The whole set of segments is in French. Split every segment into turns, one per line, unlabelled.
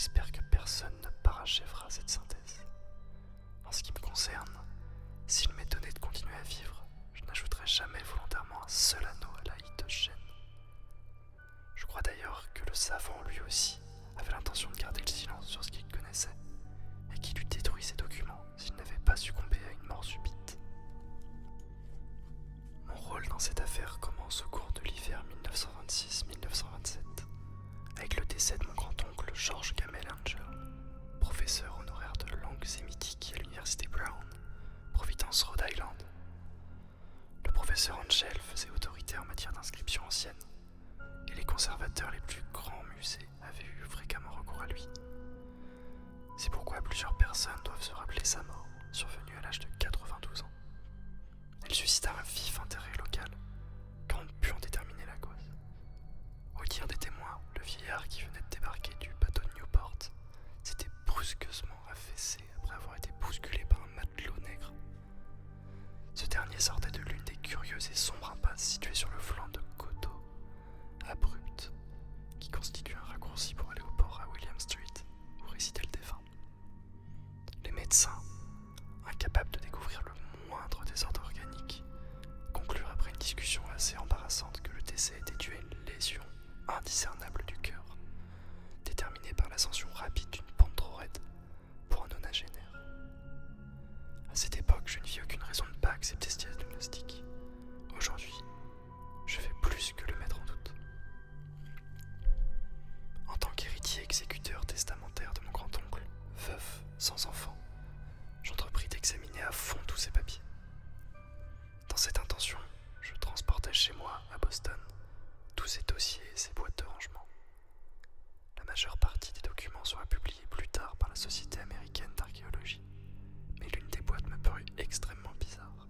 J'espère que personne ne parachèvera cette synthèse. En ce qui me concerne, s'il m'est donné de continuer à vivre, je n'ajouterai jamais volontairement un seul anneau à la hide de Shen. Je crois d'ailleurs que le savant, lui aussi, avait l'intention de garder le silence sur ce qu'il connaissait, et qu'il eût détruit ses documents s'il n'avait pas succombé à une mort subite. Mon rôle dans cette affaire commence au cours de l'hiver 1926-1927, avec le décès de mon grand-oncle George Gamel Angel, professeur honoraire de langues sémitiques à l'université Brown, Providence, Rhode Island. Le professeur Angel faisait autorité en matière d'inscription ancienne, et les conservateurs les plus grands musées avaient eu fréquemment recours à lui. C'est pourquoi plusieurs personnes doivent se rappeler sa mort, survenue à l'âge de 92 ans. Elle suscita un vif intérêt local, car on ne put en déterminer la cause. Au dire des témoins, le vieillard qui venait de débarquer du bateau de Newport s'était brusquement affaissé après avoir été bousculé par un matelot nègre. Ce dernier sortait de l'une des curieuses et sombres impasses situées sur le flanc de coteaux abrupts qui constituent un raccourci pour aller au port à William Street, où résidait le défunt. Les médecins, incapables de découvrir le moindre désordre organique, conclurent après une discussion assez embarrassante que le décès était dû à une lésion indiscernable du cœur, déterminée par l'ascension rapide d'une pente trop raide pour un nonagénaire. À cette époque, je ne vis aucune raison de ne pas accepter ce diagnostic. Aujourd'hui, je fais plus que le mettre en doute. En tant qu'héritier exécuteur testamentaire de mon grand-oncle, veuf, sans enfant, j'entrepris d'examiner à fond tous ces papiers. Dans cette intention, je transportais chez moi, à Boston, tous ces dossiers et ces boîtes de rangement. La majeure partie des documents sera publiée plus tard par la Société américaine d'archéologie, mais l'une des boîtes me parut extrêmement bizarre,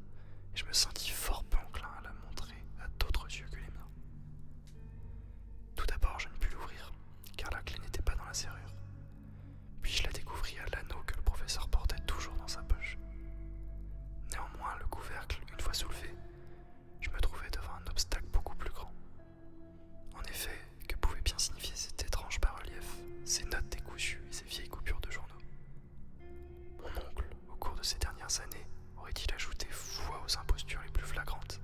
et je me sentis fort peu enclin à la montrer à d'autres yeux que les miens. Tout d'abord, je ne pus l'ouvrir, car la clé n'était pas dans la serrure. Puis je la découvris à l'anneau que le professeur portait toujours dans sa poche. Néanmoins, le couvercle, une fois soulevé, je me trouvais devant un obstacle beaucoup plus grand. En effet, que pouvaient bien signifier cet étrange bas-relief, ces notes décousues et ces vieilles coupures de journaux? Mon oncle, au cours de ces dernières années, aurait-il ajouté foi aux impostures les plus flagrantes?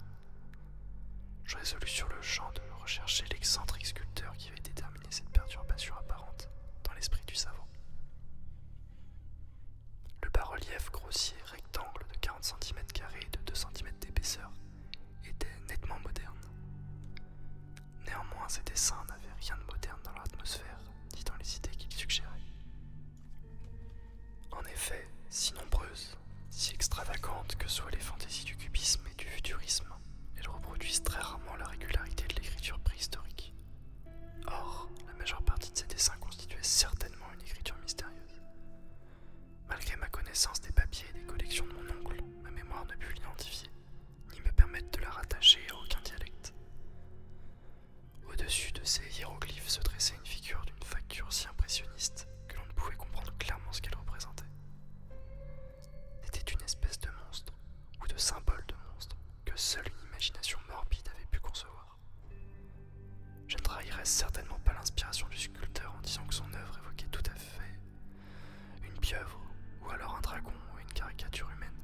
Je résolus sur le champ de rechercher l'excentrique sculpteur qui avait déterminé cette perturbation apparente dans l'esprit du savant. Le bas-relief grossier rectangle de 40 cm et de 2 cm d'épaisseur était nettement moderne. Néanmoins, ces dessins n'avaient rien de moderne dans leur atmosphère, ni dans les idées qu'ils suggéraient. En effet, si nombreuses, si extravagantes que soient les fantaisies du cubisme et du futurisme, elles reproduisent très rarement la régularité de l'écriture préhistorique. Or, la majeure partie de ces dessins constituait certainement une écriture mystérieuse. Malgré ma connaissance des papiers et des collections de mon oncle, ma mémoire ne put l'identifier, ni me permettre de la rattacher à aucun dialecte. Au-dessus de ces hiéroglyphes se dressait une figure d'une facture si impressionniste que l'on ne pouvait comprendre clairement ce qu'elle représentait. C'était une espèce de monstre, ou de symbole de monstre, que seule une imagination morbide avait pu concevoir. Je ne trahirais certainement pas l'inspiration du sculpteur en disant que son œuvre évoquait tout à fait une pieuvre, ou alors un dragon ou une caricature humaine.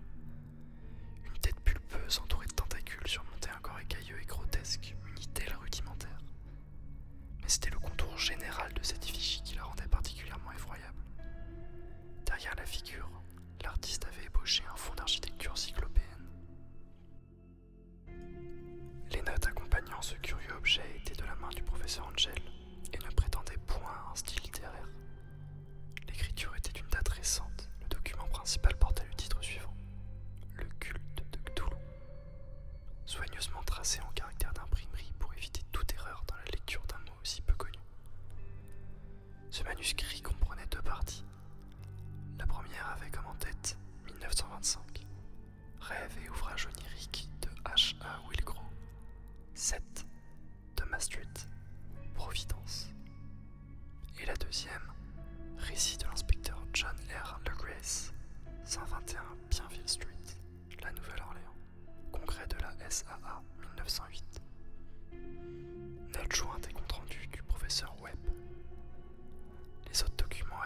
Une tête pulpeuse entourée de tentacules surmontait un corps écailleux et grotesque, une d'ailes rudimentaire. Mais c'était le contour général de cette effigie qui la rendait particulièrement effroyable. Derrière la figure, l'artiste avait ébauché un fond d'architecture cyclopéenne. Les notes accompagnant ce curieux objet étaient de la main du professeur Angel et ne prétendaient point à un style littéraire. L'écriture était d'une date récente. Le document principal portait le titre suivant: Le culte de Cthulhu. Soigneusement tracé en caractères d'imprimerie pour éviter toute erreur dans la lecture d'un mot aussi peu connu. Ce manuscrit comprenait 2 parties. La première avait comme en tête 1925, rêve et ouvrage onirique de H.A. Wilgrove, 7 Thomas Street, Providence. Et la deuxième, récit de l'inspecteur John R. LeGrace, 121 Bienville Street, La Nouvelle-Orléans, congrès de la SAA 1908. Note jointe et compte rendu du professeur Webb. Les autres documents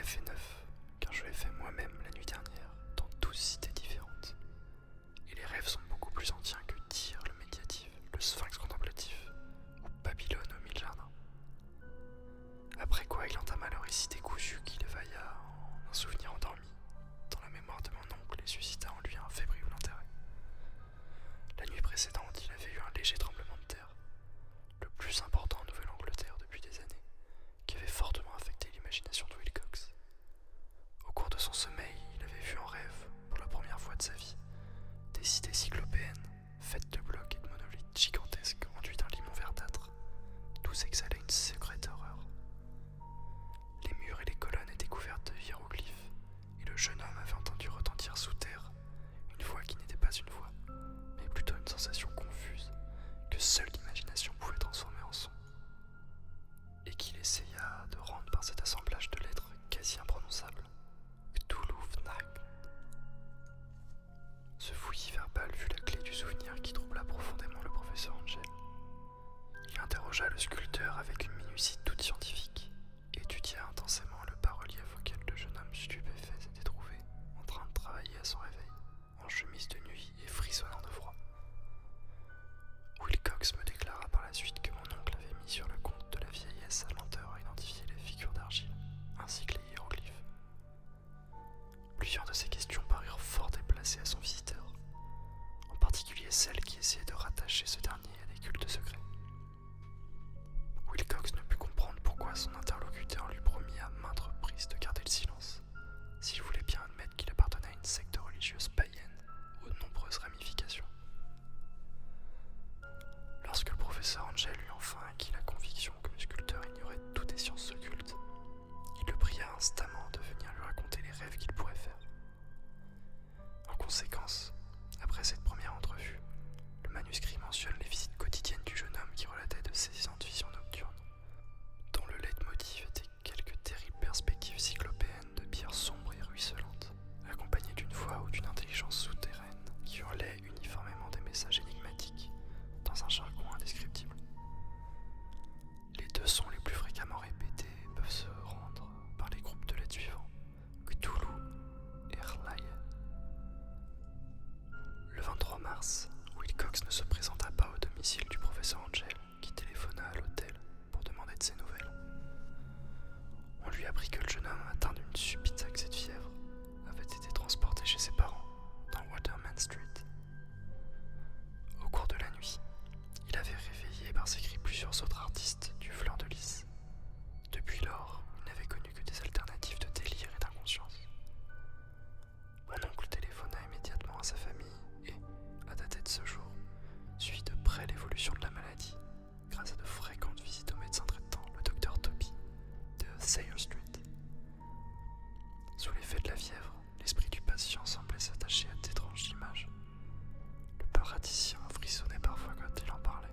fait neuf, car je l'ai fait moi-même la nuit dernière, dans 12 cités différentes. Et les rêves sont beaucoup plus anciens que Tyr le médiatif, le Sphinx contemplatif, ou Babylone aux 1000 jardins. Après quoi, il entama le récit décousu qui l'éveilla en un souvenir endormi, dans la mémoire de mon oncle, et suscita en lui un fébrile intérêt. La nuit précédente, il avait eu un léger tremblement de terre, le plus important en Nouvelle-Angleterre depuis des années, qui avait fortement affecté l'imagination de Wilcox. Au cours de son sommeil, il avait vu en rêve, pour la première fois de sa vie, des cités cyclopéennes, faites de blocs et de monolithes gigantesques enduits d'un limon verdâtre, d'où s'exhalait une secrète horreur. Les murs et les colonnes étaient couvertes de hiéroglyphes, et le jeune homme avait entendu retentir sous terre une voix qui n'était pas une voix, mais plutôt une sensation confuse que seule l'imagination pouvait transformer en son, et qu'il essaya de rendre par cet assemblage de lettres quasi imprononçables. Cthulhu-Fnac. Ce fouillis verbal fut la clé du souvenir qui troubla profondément le professeur Angel. Il interrogea le sculpteur avec une minutie toute scientifique, et étudia intensément le bas-relief auquel le jeune homme stupéfait s'était trouvé, en train de travailler à son réveil, en chemise de nuit et frissonnant de froid. Wilcox me déclara par la suite que mon oncle avait mis sur le compte de la vieillesse sa lenteur à identifier les figures d'argile, ainsi que les hiéroglyphes. Plusieurs de ces questions parurent fort déplacées à son visiteur, en particulier celle qui essayait de rattacher ce dernier à des cultes secrets. Wilcox ne put comprendre pourquoi son interlocuteur lui promit à maintes reprises de garder le silence, s'il voulait bien admettre qu'il appartenait à une secte religieuse païenne aux nombreuses ramifications. Lorsque le professeur Angel eut enfin acquis la conviction que le sculpteur ignorait toutes les sciences occultes, il le pria instamment de venir lui raconter les rêves qu'il pourrait faire. En conséquence, après cette première entrevue, le manuscrit mentionne les visites quotidiennes du jeune homme qui relatait de saisissantes visions nocturnes, dont le leitmotiv était quelques terribles perspectives cyclopéennes de pierres sombres et ruisselantes, accompagnées d'une voix ou d'une intelligence souterraine qui hurlait uniformément des messages énigmatiques dans un jargon indescriptible. Les deux sons les plus fréquemment répétés peuvent se rendre par les groupes de lettres suivants: Cthulhu et R'lyeh. Le 23 mars, Wilcox ne se présenta pas au domicile du professeur Angel, qui téléphona à l'hôtel pour demander de ses nouvelles. On lui apprit que le jeune homme, atteint d'une subite accès de fièvre, avait été transporté chez ses parents, dans Waterman Street. Au cours de la nuit, il avait réveillé par ses cris plusieurs autres artistes du Fleur de Lys. Depuis lors, il n'avait connu que des alternatives de délire et d'inconscience. Mon oncle téléphona immédiatement à sa famille et, à dater de ce jour, suivit de près l'évolution de la maladie, grâce à de fréquentes visites au médecin traitant, le docteur Toby, de Thayer Street. Sous l'effet de la fièvre, l'esprit du patient semblait s'attacher à d'étranges images. Le paraticien frissonnait parfois quand il en parlait.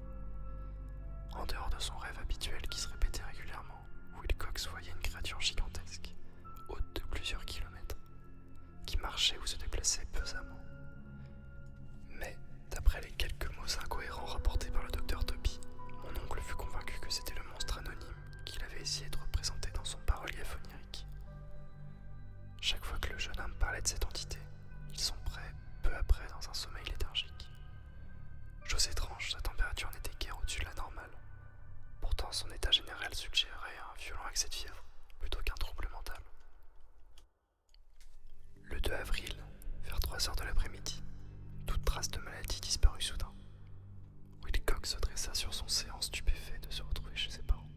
En dehors de son rêve habituel qui se répétait régulièrement, Wilcox voyait une créature gigantesque, haute de plusieurs kilomètres, qui marchait ou se déplaçait pesamment. Mais, d'après les quelques mots incohérents rapportés par le docteur Toby, mon oncle fut convaincu que c'était le monstre anonyme qu'il avait essayé de représenter dans son bas-relief onirique. Chaque fois que le jeune homme parlait de cette entité, il sombrait peu après dans un sommeil léthargique. Chose étrange, sa température n'était guère au-dessus de la normale. Pourtant, son état général suggérait un violent accès de fièvre, plutôt qu'un trouble mental. Le 2 avril, vers 3 heures de l'après-midi, toute trace de maladie disparut soudain. Wilcox se dressa sur son séant stupéfait de se retrouver chez ses parents,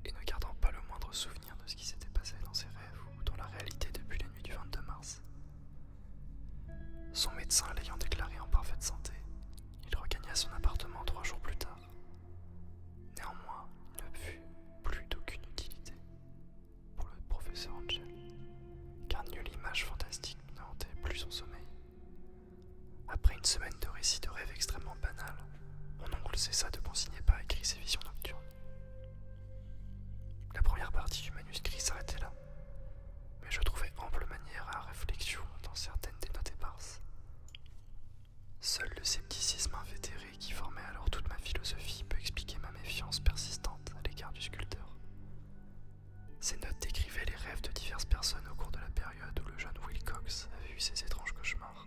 et ne gardant pas le moindre souvenir de ce qui s'était passé dans ses rêves ou dans la réalité depuis la nuit du 22 mars. Son médecin l'ayant déclaré en parfaite santé, il regagna son appartement 3 jours plus tard. Néanmoins, il ne fut plus d'aucune utilité pour le professeur Angel, car nulle image fantastique ne hantait plus son sommeil. Après une semaine de récits de rêves extrêmement banals, mon oncle cessa de consigner par écrit ses visions nocturnes. La première partie du manuscrit s'arrêtait là, mais je trouvais ample manière à réflexion dans certaines des notes éparses. Seul le scepticisme invétéré qui formait alors toute ma philosophie peut expliquer ma méfiance persistante à l'égard du sculpteur. Ces notes décrivaient les rêves de divers tierces personnes au cours de la période où le jeune Will Cox avait eu ses étranges cauchemars.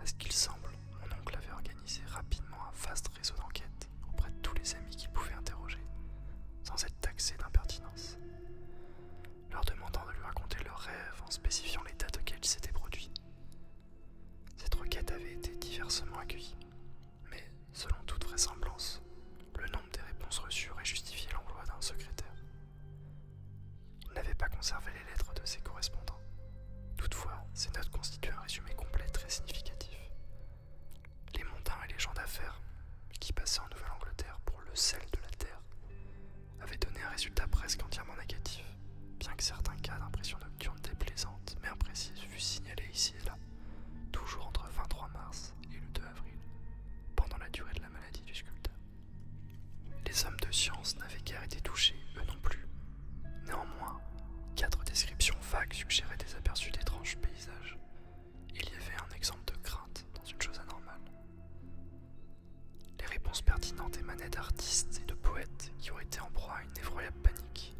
À ce qu'il semble, mon oncle avait organisé rapidement un vaste réseau d'enquête auprès de tous les amis qu'il pouvait interroger, sans être taxé d'impertinence, leur demandant de lui raconter leurs rêves en spécifiant les dates auxquelles ils s'étaient produits. Cette requête avait été diversement accueillie, mais selon toute vraisemblance, le nombre des réponses reçues aurait justifié l'emploi d'un secrétaire. Il n'avait pas conservé les lettres de ses correspondants. Toutefois, ces notes constituaient un résumé complet très significatif. Les mondains et les gens d'affaires, qui passaient en Nouvelle-Angleterre pour le sel de la terre, avaient donné un résultat presque entièrement négatif, bien que certains cas d'impression nocturne déplaisante mais imprécise fussent signalés ici et là, toujours entre 23 mars et le 2 avril, pendant la durée de la maladie du sculpteur. Les hommes de science n'avaient guère été touchés, eux non plus. Néanmoins, 4 descriptions vagues suggéraient des aperçus d'étranges paysages. Il y avait un exemple de crainte dans une chose anormale. Les réponses pertinentes émanaient d'artistes et de poètes qui auraient été en proie à une effroyable panique,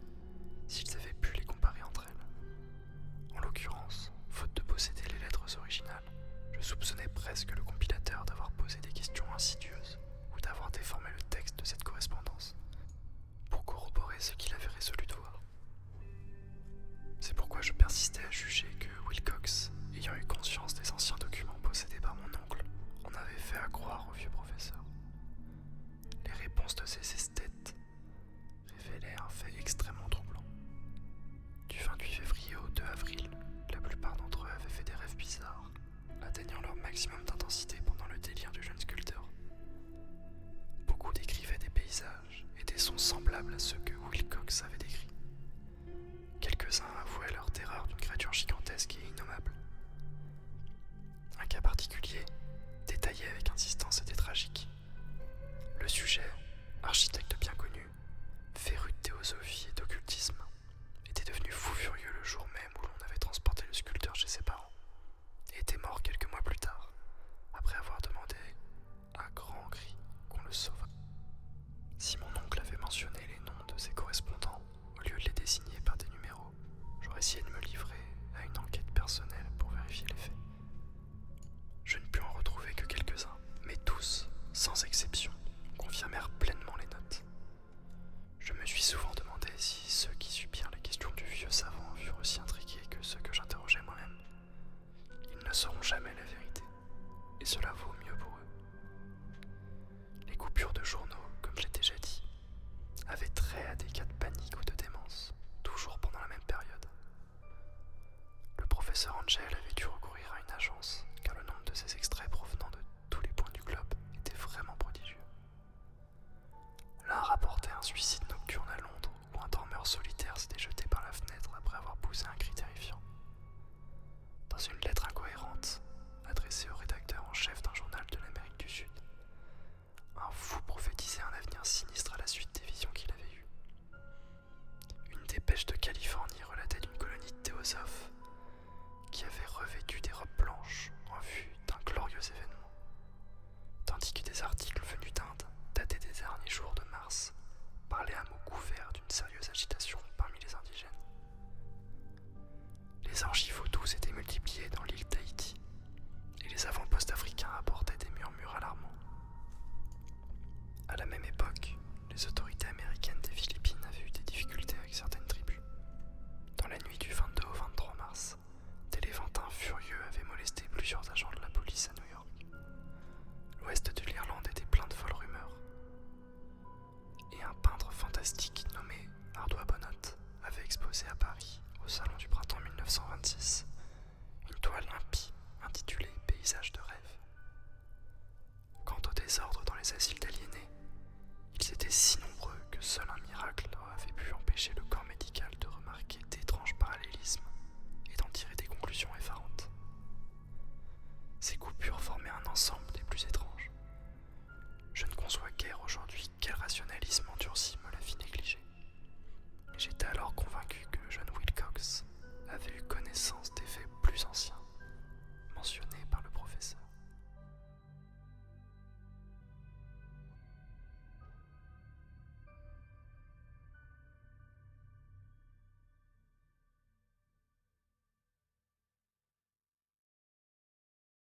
s'ils avaient pu les comparer entre elles. En l'occurrence, faute de posséder les lettres originales, je soupçonnais presque le compilateur d'avoir posé des questions insidieuses ou d'avoir déformé le texte de cette correspondance pour corroborer ce qu'il avait résolu de voir. C'est pourquoi je persistais à juger que Will Cox, ayant eu conscience des anciens documents possédés par mon oncle, en avait fait à croire au vieux professeur. Les réponses de ces esthètes révélaient un fait extrêmement troublant. Du 28 février au 2 avril, la plupart d'entre eux avaient fait des rêves bizarres, atteignant leur maximum d'intensité pendant le délire du jeune sculpteur. Beaucoup décrivaient des paysages et des sons semblables à ceux que Will Cox avait décrits. Quelques-uns avouaient leur terreur d'une créature gigantesque et innommable. Un cas particulier, détaillé avec insistance, était tragique. Le sujet, architecte bien connu, féru de théosophie et d'occultisme, était devenu fou furieux le jour même où l'on avait transporté le sculpteur chez ses parents, et était mort quelques mois plus tard, après avoir demandé, à grands cris, qu'on le sauvât. Si mon oncle avait mentionné les noms de ses correspondants, au lieu de les désigner par des numéros, j'aurais essayé de me livrer à une enquête personnelle pour vérifier les faits. Je ne pus en retrouver que quelques-uns, mais tous, sans exception, confirmèrent pleinement les notes. Je me suis souvent demandé si ceux qui subirent les questions du vieux savant furent aussi intrigués que ceux que j'interrogeais moi-même. Ils ne sauront jamais la vérité, et cela vaut mieux pour eux. Les coupures de journaux, comme je l'ai déjà dit, avaient trait à des cas de panique ou de démence, toujours pendant la même période. Le professeur Angel avait dû recourir à une agence, car le nombre de ces extraits provenant de tous les points du globe était vraiment prodigieux. L'un rapportait un suicide nocturne à Londres, où un dormeur solitaire s'était jeté par la fenêtre après avoir poussé un cri terrifiant. Dans une lettre incohérente, adressée au rédacteur en chef d'un journal de l'Amérique du Sud, un fou prophétisait un avenir sinistre à la suite des visions qu'il avait eues. Une dépêche de Californie relatait d'une colonie de théosophes qui avait revêtu des robes blanches en vue d'un glorieux événement, tandis que des articles venus d'Inde, datés des derniers jours de mars, parlaient à mots couverts d'une sérieuse agitation parmi les indigènes. Les archives vaudous s'étaient multipliées dans l'île d'Haïti, et les avant-postes africains apportaient des murmures alarmants. À la même époque, les autorités américaines des Philippines avaient eu des difficultés avec certaines tribus. Dans la nuit du 22 au 23 mars, des Lévantins furieux avaient molesté plusieurs agents de la police à New York. L'ouest de l'Irlande était plein de folles rumeurs. Et un peintre fantastique nommé Ardois Bonnot avait exposé à Paris, au Salon du Printemps 1926,